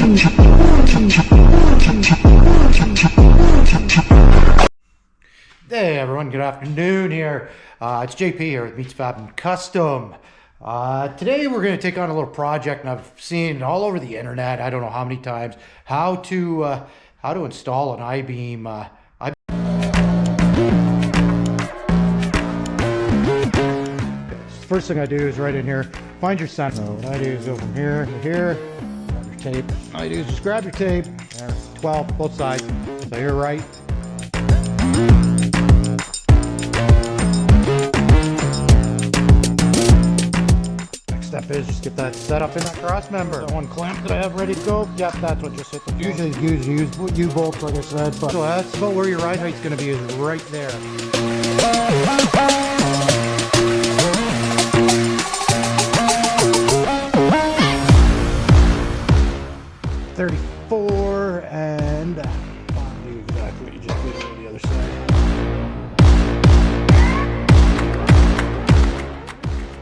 Hey everyone, good afternoon here. It's JP here with Meats Fab and Custom. Today we're going to take on a little project, and I've seen all over the internet, I don't know how many times, how to install an I-beam. First thing I do is right in here, find your center. So what I do is go from here to here, grab your tape. All I do is just grab your tape, there, 12, both sides, so you're right. Step is just get that set up in that cross member. That one clamp that I have ready to go. Yep, that's what just hit the phone. Usually use U-bolts, like I said, but so that's about where your ride height's going to be, is right there. 34 and I'll do exactly what you just did on the other side.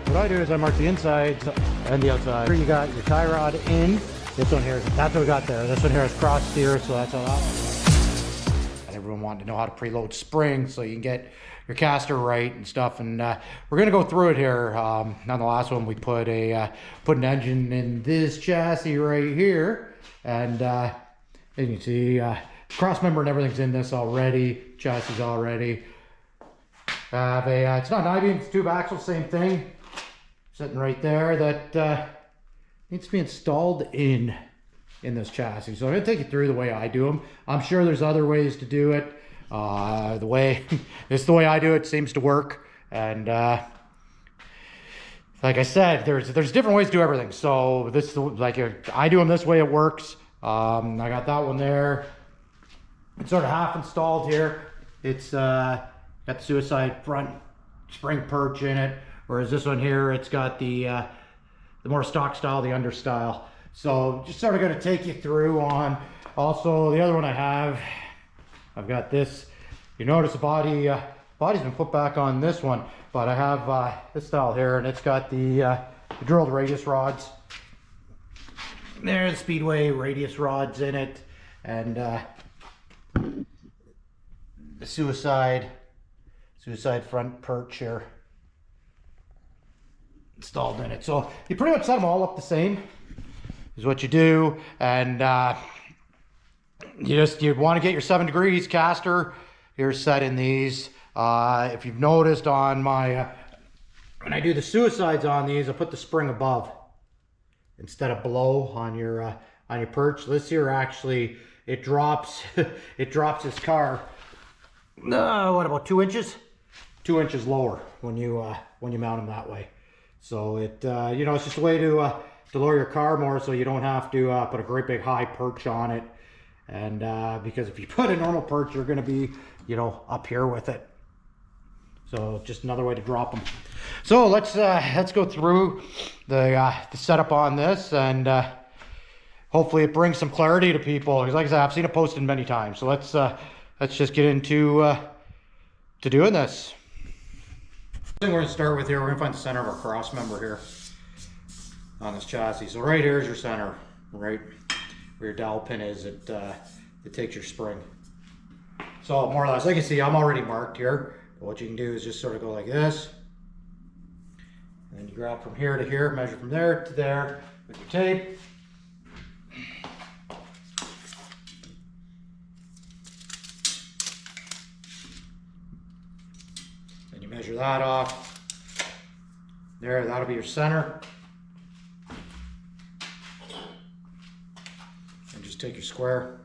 What I do is I mark the inside and the outside. Here you got your tie rod in. This one here, that's what we got there. This one here is cross steer, so that's all that one. And everyone wanted to know how to preload springs so you can get your caster right and stuff. And we're gonna go through it here. On the last one, we put an engine in this chassis right here, and as you can see, cross member and everything's in this already. Chassis already. It's not an I-beam, it's tube axle, same thing. Sitting right there, that needs to be installed in this chassis. So I'm going to take you through the way I do them. I'm sure there's other ways to do it. The way I do it seems to work. And like I said, there's different ways to do everything. So this, like, I do them this way, it works. I got that one there. It's sort of half installed here. It's got the suicide front spring perch in it. Whereas this one here, it's got the more stock style, the under style. So just sort of going to take you through on. Also, the other one I've got this. You notice the body's been put back on this one, but I have this style here, and it's got the drilled radius rods. There's the Speedway radius rods in it, and the suicide front perch here installed in it. So you pretty much set them all up the same is what you do. And you want to get your 7 degrees caster here set in these. If you've noticed on my when I do the suicides on these, I put the spring above instead of below on your perch. This here actually, it drops it drops this car what, about 2 inches 2 inches lower when you mount them that way. So it, you know, it's just a way to lower your car more, so you don't have to put a great big high perch on it. And because if you put a normal perch, you're going to be, you know, up here with it. So just another way to drop them. So let's go through the setup on this, and hopefully it brings some clarity to people. Because like I said, I've seen it posted many times. So let's just get into to doing this. Thing we're going to start with here, we're going to find the center of our cross member here on this chassis. So right here is your center, right where your dowel pin is. It takes your spring. So more or less, like you see, I'm already marked here. But what you can do is just sort of go like this, and then you grab from here to here, measure from there to there with your tape. Measure that off. There, that'll be your center. And just take your square.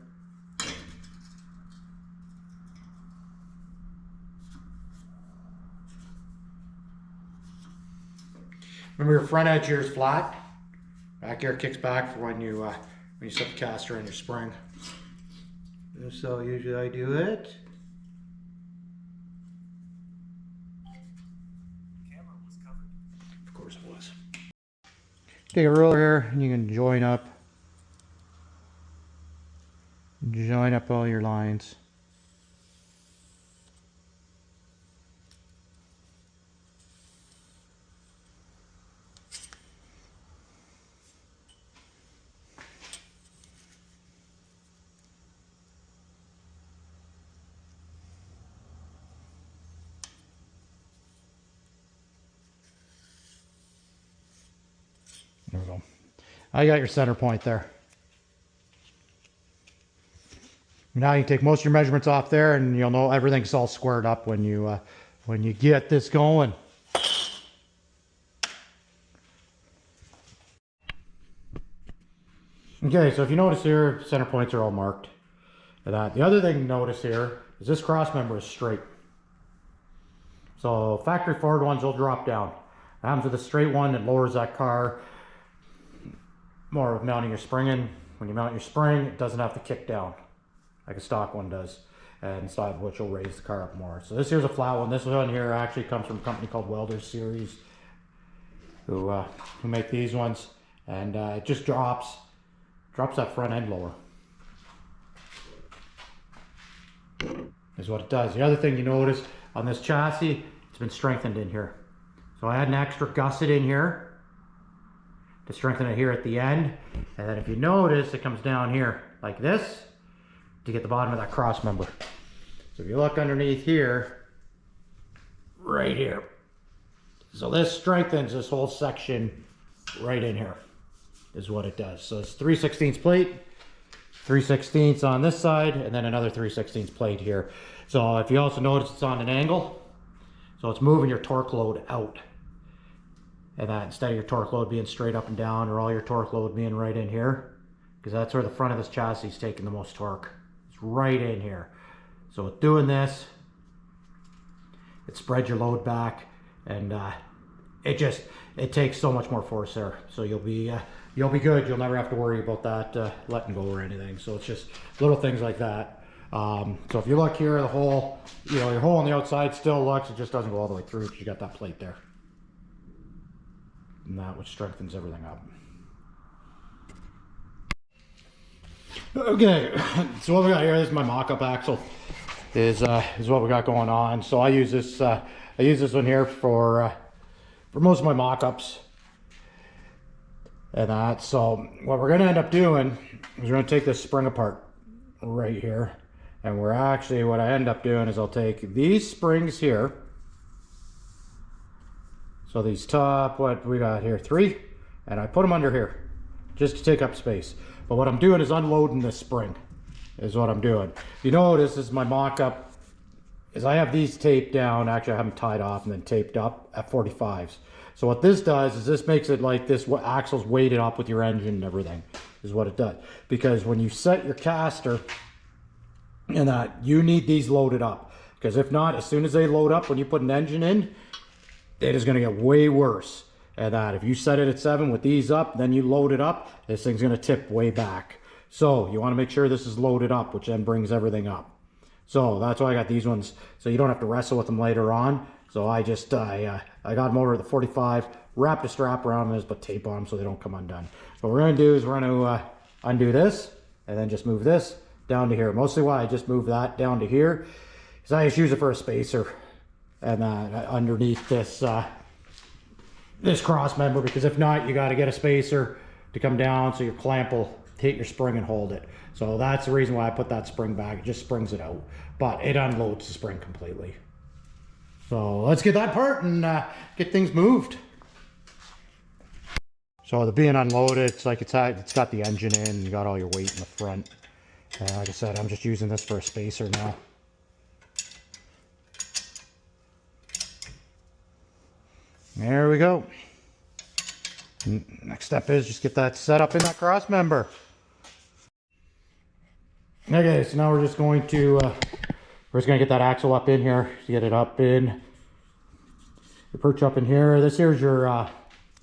Remember, your front edge here is flat. Back here kicks back for when you set the caster in your spring. So usually I do it. Take a ruler here and you can join up all your lines. There we go. I got your center point there. Now you take most of your measurements off there, and you'll know everything's all squared up when you get this going. Okay, so if you notice here, center points are all marked. The other thing to notice here is this cross member is straight. So factory Ford ones will drop down. What happens with the straight one, it lowers that car more of mounting your spring in. When you mount your spring, it doesn't have to kick down like a stock one does, and side which will raise the car up more. So this here's a flat one. This one here actually comes from a company called Welders Series, who make these ones, and it just drops that front end lower. Is what it does. The other thing you notice on this chassis, it's been strengthened in here. So I had an extra gusset in here to strengthen it here at the end, and then if you notice, it comes down here like this to get the bottom of that cross member. So if you look underneath here, right here, so this strengthens this whole section right in here, is what it does. So it's 3/16 plate, 3/16 on this side, and then another 3/16 plate here. So if you also notice, it's on an angle, so it's moving your torque load out. And that instead of your torque load being straight up and down, or all your torque load being right in here, because that's where the front of this chassis is taking the most torque. It's right in here. So with doing this, it spreads your load back, and it takes so much more force there. So you'll be good. You'll never have to worry about that letting go or anything. So it's just little things like that. So if you look here, the hole, your hole on the outside still looks, it just doesn't go all the way through because you got that plate there. And that which strengthens everything up. Okay, so what we got here, this is my mock-up axle, is what we got going on. So I use this one here for most of my mock-ups and that. So what we're gonna end up doing is we're gonna take this spring apart right here, and what I end up doing is I'll take these springs here. So these top, what we got here, 3, and I put them under here just to take up space. But what I'm doing is unloading this spring, is what I'm doing. If you notice, this is my mock-up, is I have these taped down. Actually, I have them tied off and then taped up at 45s. So what this does is this makes it like this, what axle's weighted up with your engine and everything, is what it does. Because when you set your caster and that, you need these loaded up. Because if not, as soon as they load up, when you put an engine in, it is going to get way worse. And that if you set it at 7 with these up, then you load it up, this thing's going to tip way back. So you want to make sure this is loaded up, which then brings everything up. So that's why I got these ones, so you don't have to wrestle with them later on. So I just I got them over at the 45, wrapped a strap around this, but tape on them so they don't come undone. What we're going to do is we're going to undo this and then just move this down to here. Mostly why I just move that down to here is I just use it for a spacer. And underneath this this cross member, because if not, you got to get a spacer to come down so your clamp will hit your spring and hold it. So that's the reason why I put that spring back. It just springs it out, but it unloads the spring completely. So let's get that apart and get things moved. So the being unloaded, it's like it's got the engine in, you got all your weight in the front. Like I said, I'm just using this for a spacer now. There we go. Next step is just get that set up in that cross member. Okay, so now we're just going to get that axle up in here. To get it up in, the perch up in here. This here's your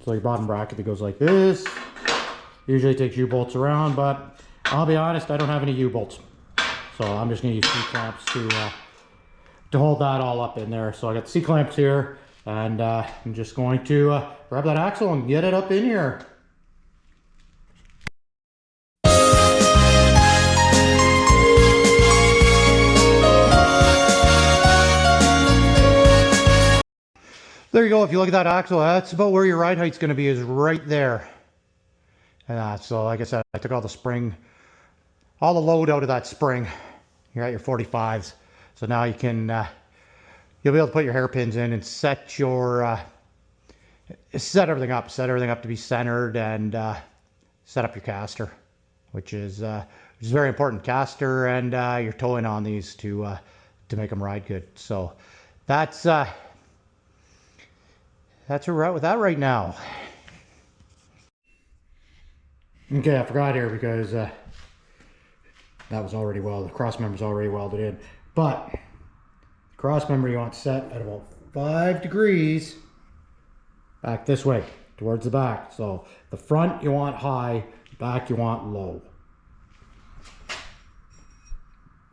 so your bottom bracket that goes like this. Usually takes U-bolts around, but I'll be honest, I don't have any U-bolts, so I'm just gonna use C-clamps to hold that all up in there. So I got the C-clamps here. And I'm just going to grab that axle and get it up in here. There you go. If you look at that axle, that's about where your ride height's going to be, is right there. And so like I said, I took all the spring, all the load out of that spring. You're at your 45s. So now you can... you'll be able to put your hairpins in and set your set everything up to be centered, and set up your caster, which is very important. Caster and your towing on these to make them ride good. So that's where we're at with that right now. Okay, I forgot here because that was already welded. The cross member's already welded in, but the cross member you want set at about 5 degrees back this way towards the back. So the front you want high, back you want low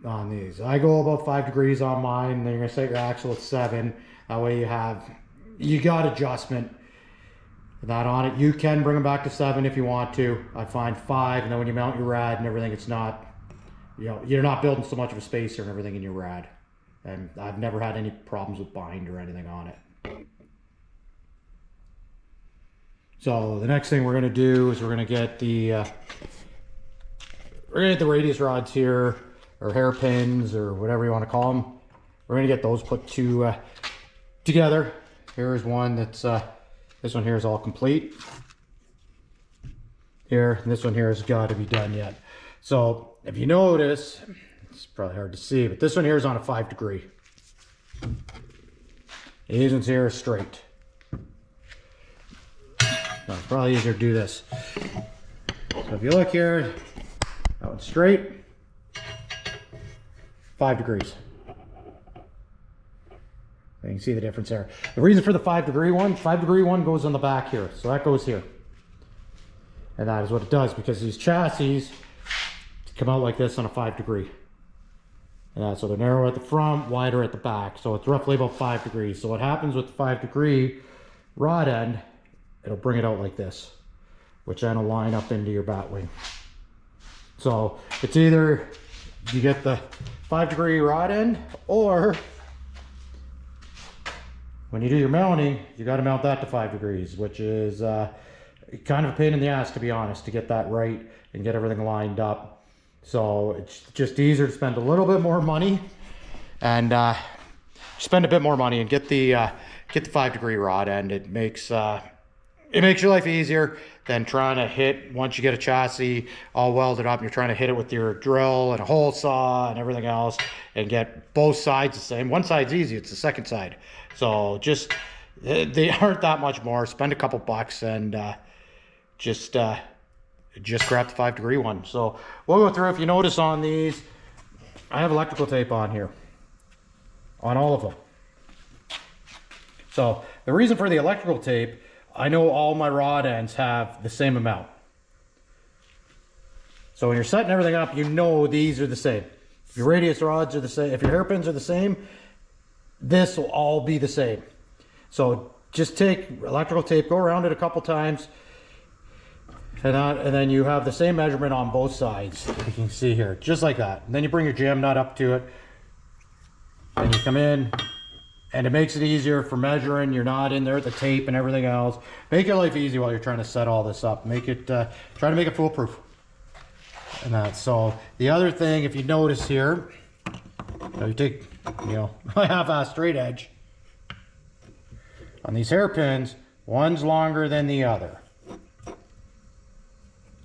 on these. I go about 5 degrees on mine. Then you're gonna set your axle at 7. That way you got adjustment that on it. You can bring them back to 7 if you want to. I find 5, and then when you mount your rad and everything, it's not, you know, you're not building so much of a spacer and everything in your rad. And I've never had any problems with bind or anything on it. So the next thing we're gonna do is we're gonna get the radius rods here, or hairpins, or whatever you want to call them. We're gonna get those put together. Here's one that's this one here is all complete. Here, and this one here has got to be done yet. So if you notice, it's probably hard to see, but this one here is on a 5 degree. These ones here are straight. So it's probably easier to do this. So if you look here, that one's straight, 5 degrees. You can see the difference there. The reason for the 5 degree one goes on the back here. So that goes here. And that is what it does, because these chassis come out like this on a 5 degree. And so they're narrow at the front, wider at the back. So it's roughly about 5 degrees. So what happens with the 5 degree rod end, it'll bring it out like this, which then will line up into your bat wing. So it's either you get the 5 degree rod end, or when you do your mounting, you got to mount that to 5 degrees, which is kind of a pain in the ass, to be honest, to get that right and get everything lined up. So it's just easier to spend a little bit more money and spend a bit more money and get the 5 degree rod end. It makes your life easier than trying to hit, once you get a chassis all welded up, and you're trying to hit it with your drill and a hole saw and everything else and get both sides the same. One side's easy, it's the second side. So just, they aren't that much more. Spend a couple bucks and just grab the 5 degree one. So we'll go through. If you notice on these, I have electrical tape on here, on all of them. So the reason for the electrical tape, I know all my rod ends have the same amount. So when you're setting everything up, you know these are the same. If your radius rods are the same, if your hairpins are the same, this will all be the same. So just take electrical tape, go around it a couple times, and then you have the same measurement on both sides. You can see here, just like that. And then you bring your jam nut up to it, and you come in, and it makes it easier for measuring. You're not in there at the tape and everything else. Make your life easy while you're trying to set all this up. Make it, try to make it foolproof. And that. So the other thing, if you notice here, you take, a half-ass straight edge on these hairpins. One's longer than the other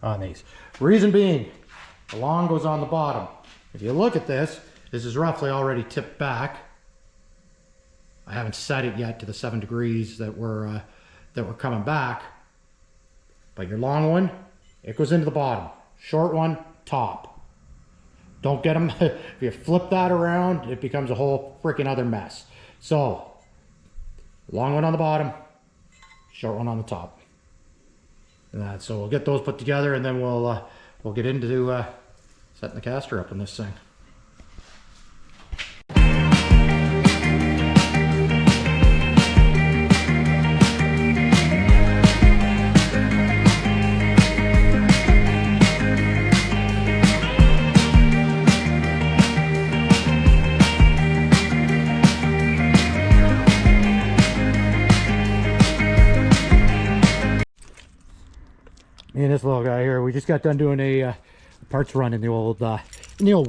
on these. Reason being, the long goes on the bottom. If you look at this, this is roughly already tipped back. I haven't set it yet to the 7 degrees that we're coming back. But your long one, it goes into the bottom. Short one, top. Don't get them, if you flip that around, it becomes a whole freaking other mess. So, long one on the bottom, short one on the top. And that, so we'll get those put together, and then we'll get into setting the caster up on this thing. Me and this little guy here, we just got done doing a parts run in the old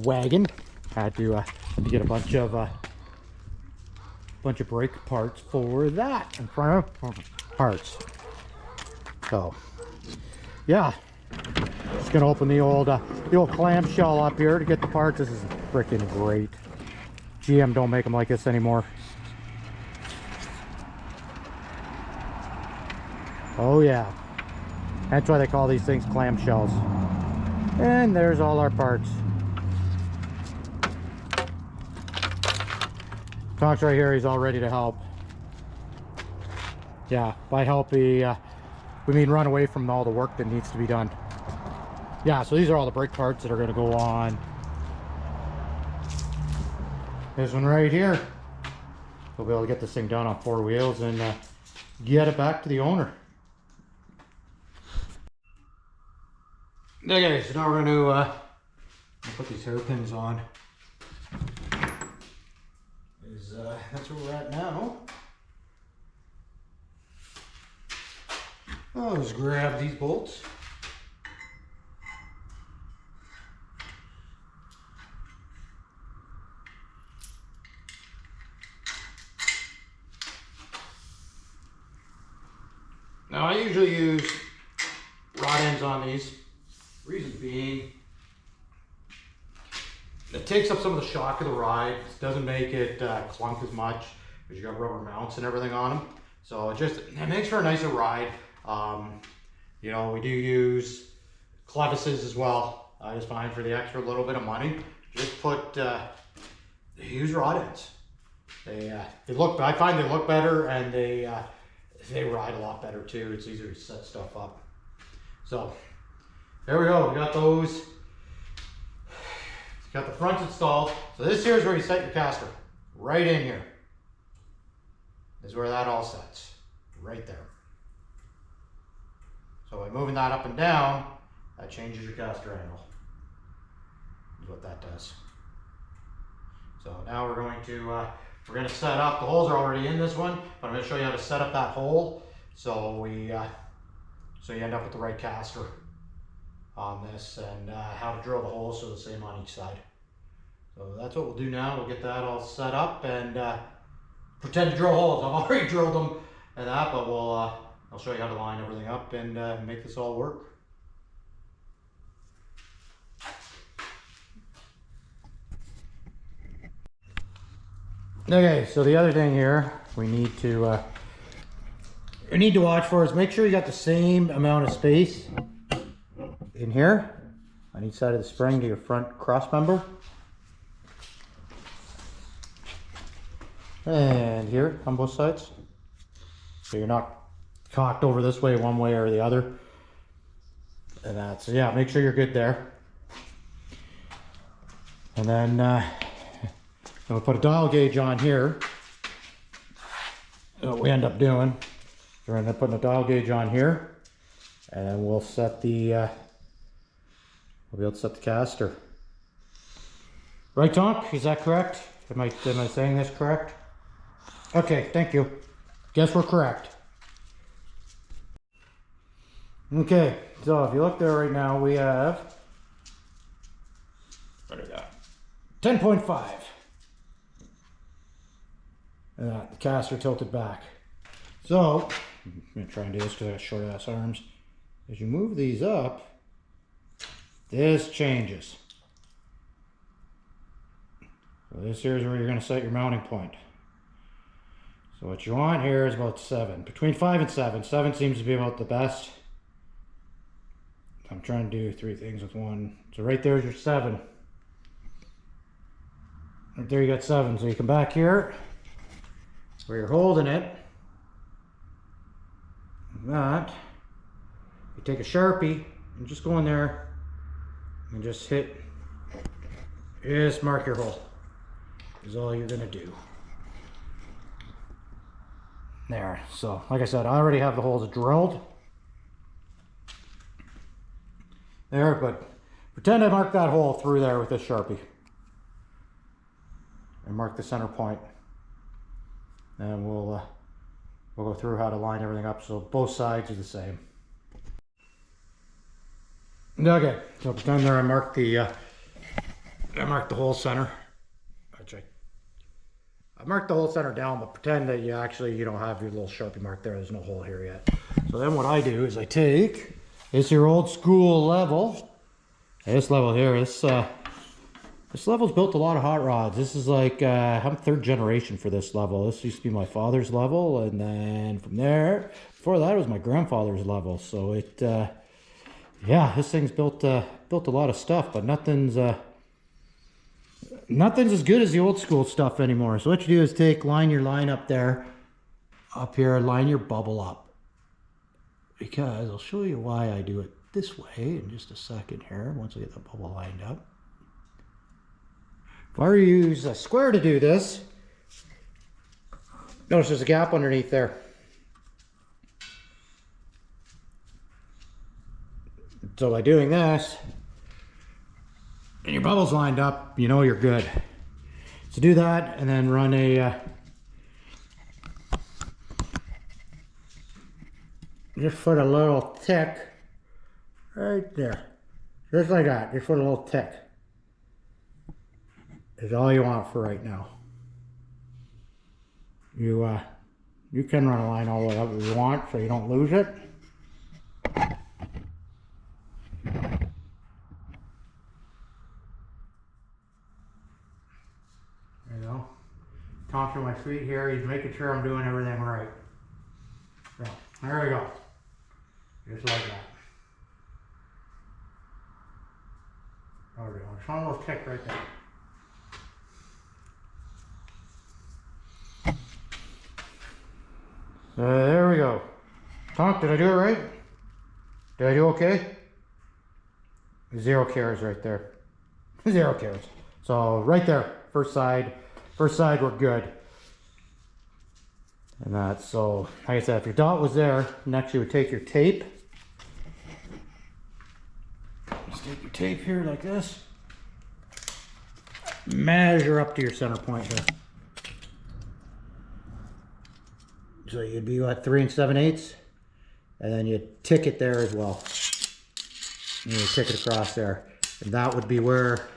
wagon. Had to get a bunch of bunch of brake parts for that, and front parts. So, yeah, just gonna open the old clamshell up here to get the parts. This is freaking great. GM don't make them like this anymore. Oh yeah, that's why they call these things clamshells. And there's all our parts. Tonk's right here, he's all ready to help. Yeah, by help we mean run away from all the work that needs to be done. Yeah, so these are all the brake parts that are going to go on this one right here. We'll be able to get this thing done on 4 wheels and get it back to the owner. Okay, so now we're going to put these hairpins on. That's where we're at now. I'll just grab these bolts. Now I usually use rod ends on these. Reason being, it takes up some of the shock of the ride. It doesn't make it clunk as much because you got rubber mounts and everything on them. So it makes for a nicer ride. You know, we do use clevises as well. I just find for the extra little bit of money, just put use rod ends. They look. I find they look better, and they ride a lot better too. It's easier to set stuff up. So there we go. We got those. Got the front installed. So this here is where you set your caster. Right in here. This is where that all sets. Right there. So by moving that up and down, that changes your caster angle. Is what that does. So now we're going to set up. The holes are already in this one, but I'm going to show you how to set up that hole so so you end up with the right caster on this, and how to drill the holes so the same on each side. So that's what we'll do now. We'll get that all set up and pretend to drill holes. I've already drilled them and that, but I'll show you how to line everything up and make this all work. Okay, so the other thing here we need to watch for is make sure you got the same amount of space in here on each side of the spring to your front cross member, and here on both sides, so you're not cocked over this way one way or the other. And that's, yeah, make sure you're good there. And then we'll put a dial gauge on here. What we end up doing, we're going to put a dial gauge on here, and we'll set the we'll be able to set the caster. Right, Tonk? Is that correct? Am I saying this correct? Okay, thank you. Guess we're correct. Okay, so if you look there right now, we have, what do we got? 10.5. And the caster tilted back. So, I'm going to try and do this because I got short ass arms. As you move these up, this changes. So this here is where you're going to set your mounting point. So what you want here is about 7. Between 5 and 7. 7 seems to be about the best. I'm trying to do 3 things with one. So right there's your 7. Right there you got 7. So you come back here where you're holding it. Like that. You take a Sharpie and just go in there and just mark your hole. Is all you're gonna do. There. So like I said, I already have the holes drilled. There, but pretend I marked that hole through there with this Sharpie. And mark the center point. And we'll go through how to line everything up so both sides are the same. Okay, so pretend there I marked the whole center, which I marked the whole center down, but pretend that you don't have your little Sharpie mark there. There's no hole here yet. So then what I do is I take, it's your old school level. This level here, this level's built a lot of hot rods. This is like, I'm third generation for this level. This used to be my father's level, and then from there, before that it was my grandfather's level. So it, yeah, this thing's built a lot of stuff, but nothing's as good as the old school stuff anymore. So what you do is line your line up there, up here, line your bubble up. Because I'll show you why I do it this way in just a second here, once I get the bubble lined up. If I were to use a square to do this, notice there's a gap underneath there. So by doing this, and your bubble's lined up, you know you're good. So do that, and then run a just put a little tick right there, just like that. Just put a little tick. Is all you want for right now. You can run a line all the way up if you want, so you don't lose it. There you go. Tonka my feet here. He's making sure I'm doing everything right. So there we go. Just like that. There we go. Just one little tick right there. There we go. Tonk, did I do it right? Did I do okay? 0 cares right there. 0 cares. So right there, first side we're good. And that's, so like I said, if your dot was there, next you would take your tape. Just take your tape here like this. Measure up to your center point here. So you'd be what, 3 7/8, and then you tick it there as well. And you tick it across there, and that would be where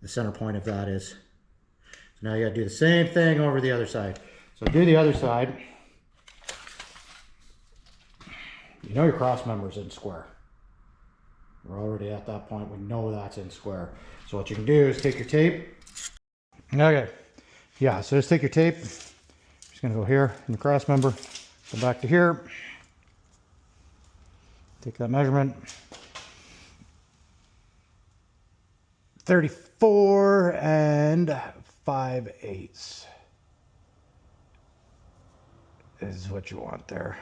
the center point of that is. So now you got to do the same thing over the other side. So do the other side. You know your cross member's in square. We're already at that point. We know that's in square. So what you can do is take your tape. Okay. Yeah. So just take your tape. Just gonna go here in the cross member, go back to here, take that measurement, 34 5/8 is what you want there.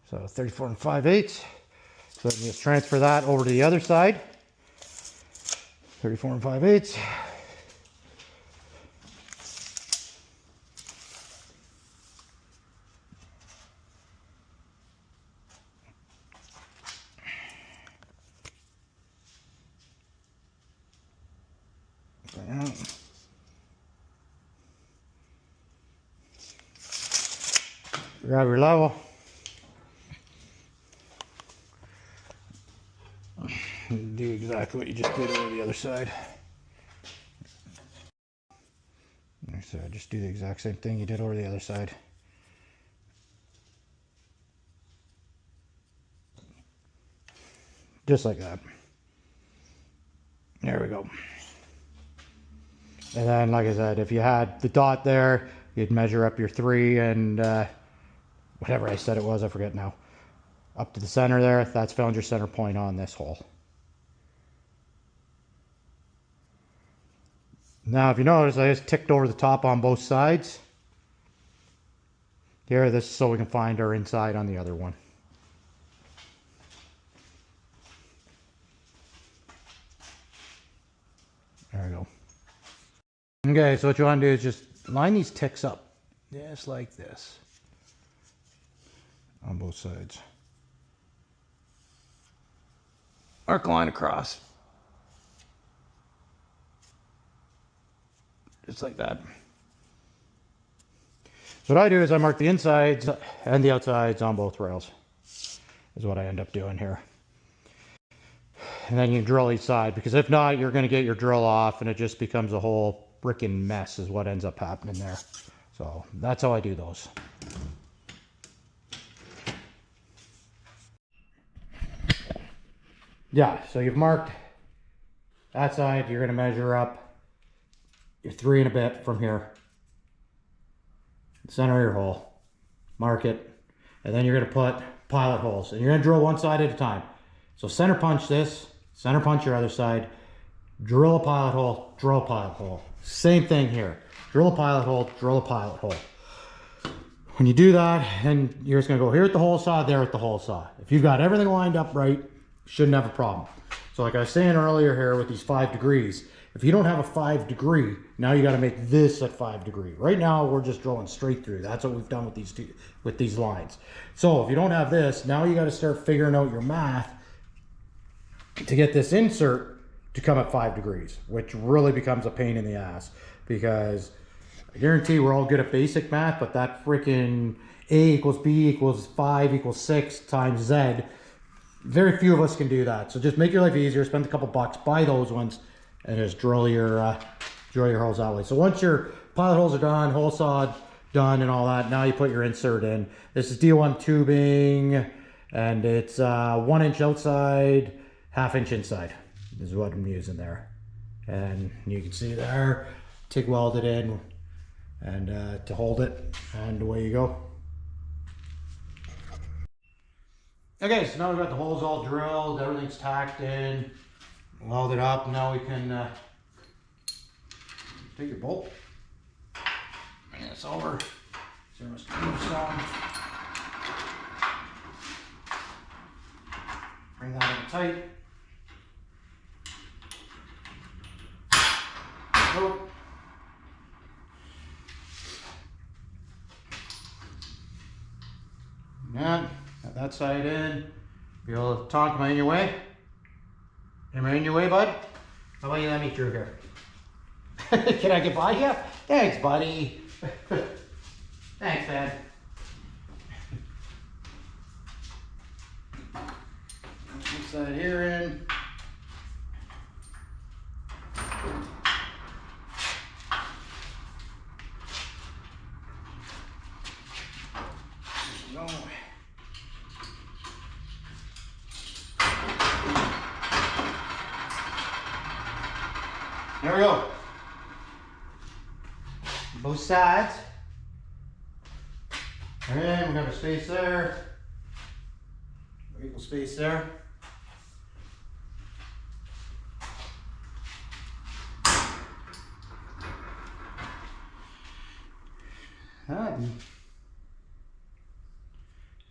So 34 5/8. So then just transfer that over to the other side. 34 5/8. Grab your level. Do exactly what you just did over the other side. So just do the exact same thing you did over the other side. Just like that. There we go. And then, like I said, if you had the dot there, you'd measure up your 3 and whatever I said it was, I forget now. Up to the center there, that's found your center point on this hole. Now, if you notice, I just ticked over the top on both sides. Here, this is so we can find our inside on the other one. There we go. Okay, so what you want to do is just line these ticks up, just like this, on both sides. Arc line across. Just like that. So what I do is I mark the insides and the outsides on both rails, is what I end up doing here. And then you drill each side, because if not, you're going to get your drill off and it just becomes a whole freaking mess is what ends up happening there. So that's how I do those. Yeah, so you've marked that side. You're going to measure up your 3 and a bit from here. Center of your hole. Mark it. And then you're going to put pilot holes. And you're going to drill one side at a time. So center punch this. Center punch your other side. Drill a pilot hole. Drill a pilot hole. Same thing here. Drill a pilot hole. Drill a pilot hole. When you do that, and you're just going to go here at the hole saw, there at the hole saw. If you've got everything lined up right, shouldn't have a problem. So like I was saying earlier here with these 5 degrees, if you don't have a 5 degree, now you got to make this at 5 degree. Right now we're just drilling straight through. That's what we've done with these lines. So if you don't have this, now you got to start figuring out your math to get this insert to come at 5 degrees, which really becomes a pain in the ass, because I guarantee we're all good at basic math, but that freaking A equals B equals 5 equals 6 times Z, very few of us can do that. So just make your life easier, spend a couple bucks, buy those ones, and just drill your holes that way. So once your pilot holes are done, hole saw done and all that, now you put your insert in. This is D1 tubing, and it's 1 inch outside, 1/2 inch inside is what I'm using there. And you can see there, TIG welded in, and to hold it, and away you go. Okay, so now we've got the holes all drilled, everything's tacked in, welded up. Now we can take your bolt, bring this over, zero stone, bring that in tight. Go. And got that side in. Be able to Tonka, am I in your way? Am I in your way, bud? How about you let me through here? Can I get by you? Thanks, buddy. Thanks, Dad. This side here in. No. There we go. Both sides. And we got our space there. Equal space there.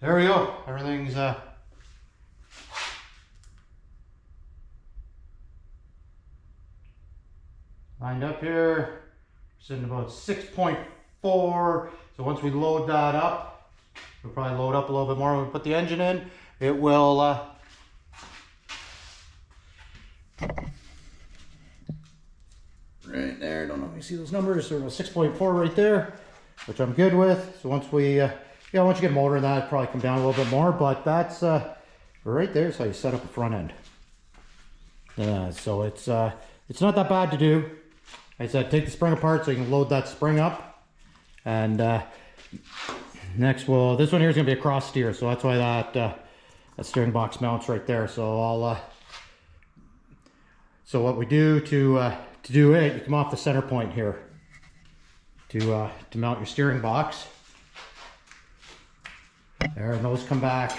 There we go. Everything's lined up here. Sitting about 6.4. So once we load that up, we'll probably load up a little bit more. When we put the engine in, it will right there. Don't know if you see those numbers. So 6.4 right there, which I'm good with. So once we once you get a motor in that, it'll probably come down a little bit more, but that's right there is how you set up a front end. So it's not that bad to do. Like I said, take the spring apart so you can load that spring up. And next, well, this one here is going to be a cross steer, so that's why that steering box mounts right there. So I'll so what we do to do it, you come off the center point here to mount your steering box. There, and those come back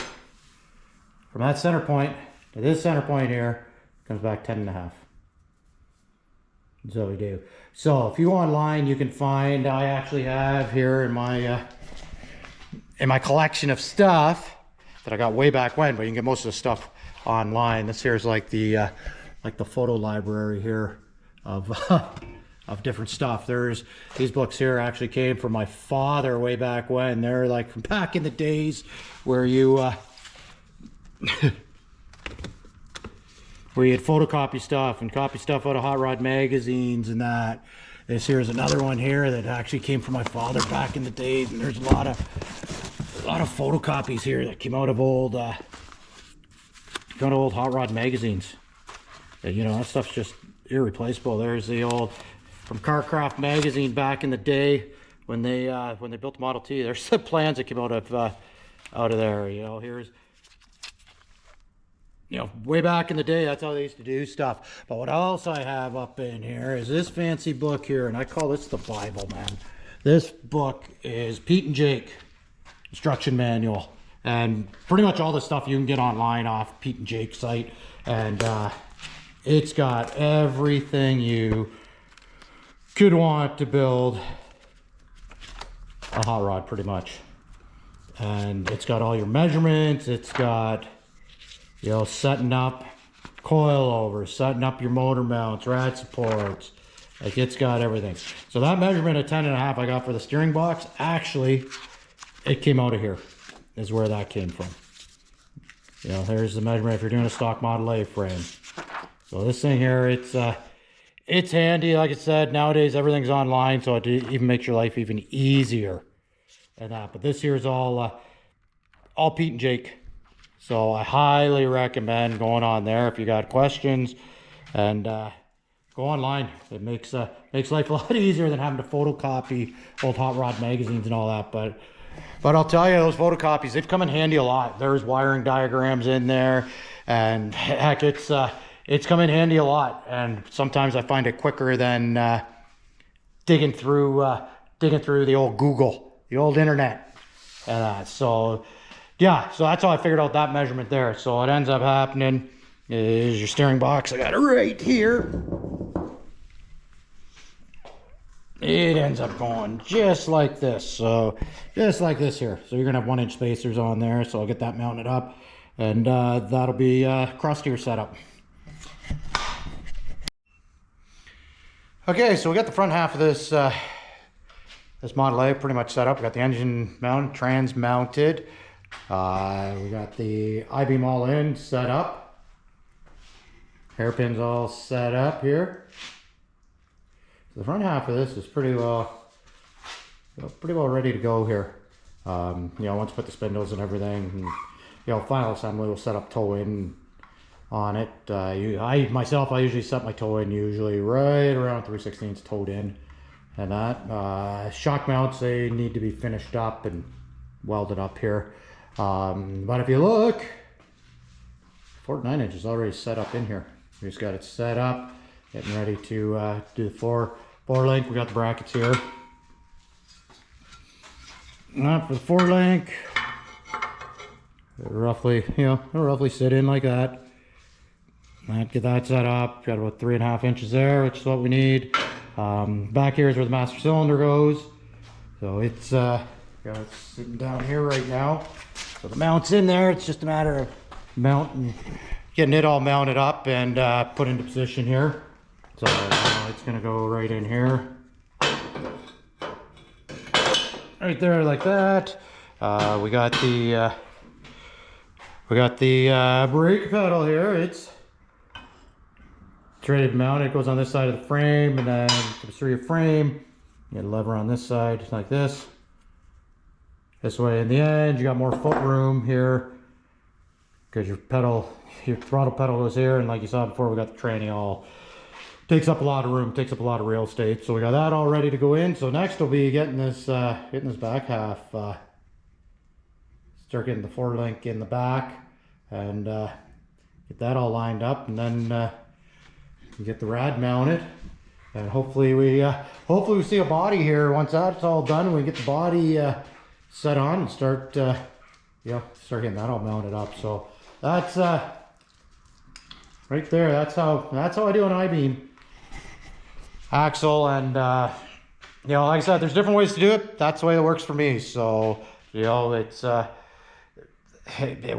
from that center point to this center point here, comes back 10.5. That's what we do. So if you go online, you can find, I actually have here in my collection of stuff that I got way back when, but you can get most of the stuff online. This here is like the photo library here of of different stuff. There's these books here actually came from my father way back when. They're like from back in the days where you where you had photocopy stuff and copy stuff out of hot rod magazines and that. This here is another one here that actually came from my father back in the days, and there's a lot of photocopies here that came out of old hot rod magazines. And, you know, that stuff's just irreplaceable. There's the old from Carcraft magazine back in the day when they built the Model T. There's the plans that came out of there. You know, here's, you know, way back in the day, that's how they used to do stuff. But what else I have up in here is this fancy book here, and I call this the Bible, man. This book is Pete and Jake instruction manual, and pretty much all the stuff you can get online off Pete and Jake's site, and it's got everything you could want to build a hot rod, pretty much. And it's got all your measurements. It's got, you know, setting up coilovers, setting up your motor mounts, rad supports. Like, it's got everything. So that measurement of 10.5 I got for the steering box, actually, it came out of here, is where that came from. You know, there's the measurement if you're doing a stock Model A frame. So this thing here, it's handy. Like I said, nowadays everything's online, so it even makes your life even easier than that. But this here is all Pete and Jake. So I highly recommend going on there if you got questions, and go online. It makes life a lot easier than having to photocopy old hot rod magazines and all that. But I'll tell you, those photocopies, they've come in handy a lot. There's wiring diagrams in there, and heck, it's come in handy a lot. And sometimes I find it quicker than digging through the old Google, the old internet. So yeah, so that's how I figured out that measurement there. So what ends up happening is your steering box, I got it right here. It ends up going just like this. So just like this here. So you're gonna have 1-inch spacers on there. So I'll get that mounted up, and that'll be cross steer setup. Okay, so we got the front half of this this Model A pretty much set up. We got the engine mounted, trans mounted. We got the I-beam all in, set up. Hairpins all set up here. So the front half of this is pretty well ready to go here. You know, once you put the spindles and everything, and, you know, final assembly, we'll set up toe in on it. I usually set my toe in usually right around 3/16 toed in, and that shock mounts, they need to be finished up and welded up here. But if you look, 49" is already set up in here. We just got it set up, getting ready to do the four link. We got the brackets here. Not for the 4 link. Roughly, you know, it'll roughly sit in like that. Get that set up. Got about 3.5 inches there, which is what we need. Back here is where the master cylinder goes. So it's sitting down here right now. So the mount's in there. It's just a matter of getting it all mounted up and put into position here. So it's gonna go right in here, right there like that. We got the brake pedal here. It's ready to mount. It goes on this side of the frame, and then comes through your frame. You get a lever on this side, just like this. This way in the end, you got more foot room here because your throttle pedal goes here, and like you saw before, we got the tranny all. Takes up a lot of room, takes up a lot of real estate. So we got that all ready to go in. So next we'll be getting this back half. Start getting the 4 link in the back, and get that all lined up, and then get the rad mounted, and hopefully we see a body here once that's all done. We get the body set on and start getting that all mounted up. So that's right there. That's how I do an I-beam axle, and you know, like I said, there's different ways to do it. That's the way it works for me. So, you know, it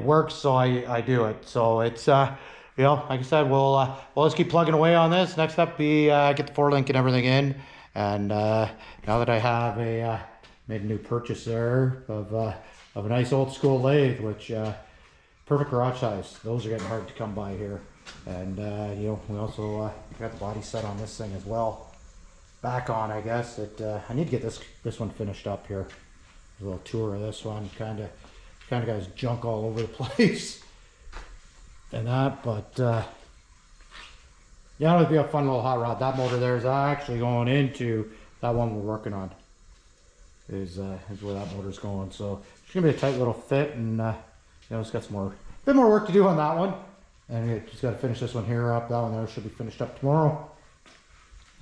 works, so I do it. So it's you know, like I said, we'll just keep plugging away on this. Next up be get the 4 link and everything in, and now that I have made a new purchase there of a nice old school lathe, which perfect garage size. Those are getting hard to come by here. And you know, we also got the body set on this thing as well. Back on, I guess. I need to get this one finished up here. A little tour of this one. Kind of got his junk all over the place and that, but Yeah, it'll be a fun little hot rod. That motor there is actually going into that one we're working on. Is where that motor's going. So it's gonna be a tight little fit, and it's got a bit more work to do on that one. And it just got to finish this one here up. That one there should be finished up tomorrow.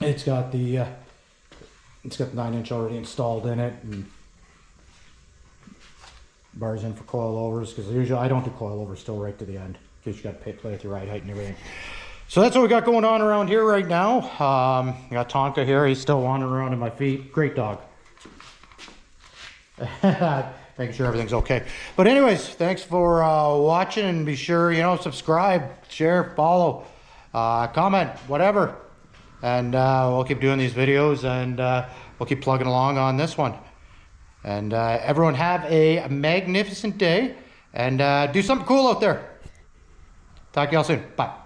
It's got the 9-inch already installed in it, and bars in for coilovers, because usually I don't do coilovers till right to the end, because you got to play with your ride height and everything. So that's what we got going on around here right now. Got Tonka here. He's still wandering around in my feet. Great dog. Making sure everything's okay. But anyways, thanks for watching, and be sure, subscribe, share, follow, comment, whatever. And we'll keep doing these videos, and we'll keep plugging along on this one. And everyone have a magnificent day, and do something cool out there. Talk to y'all soon. Bye.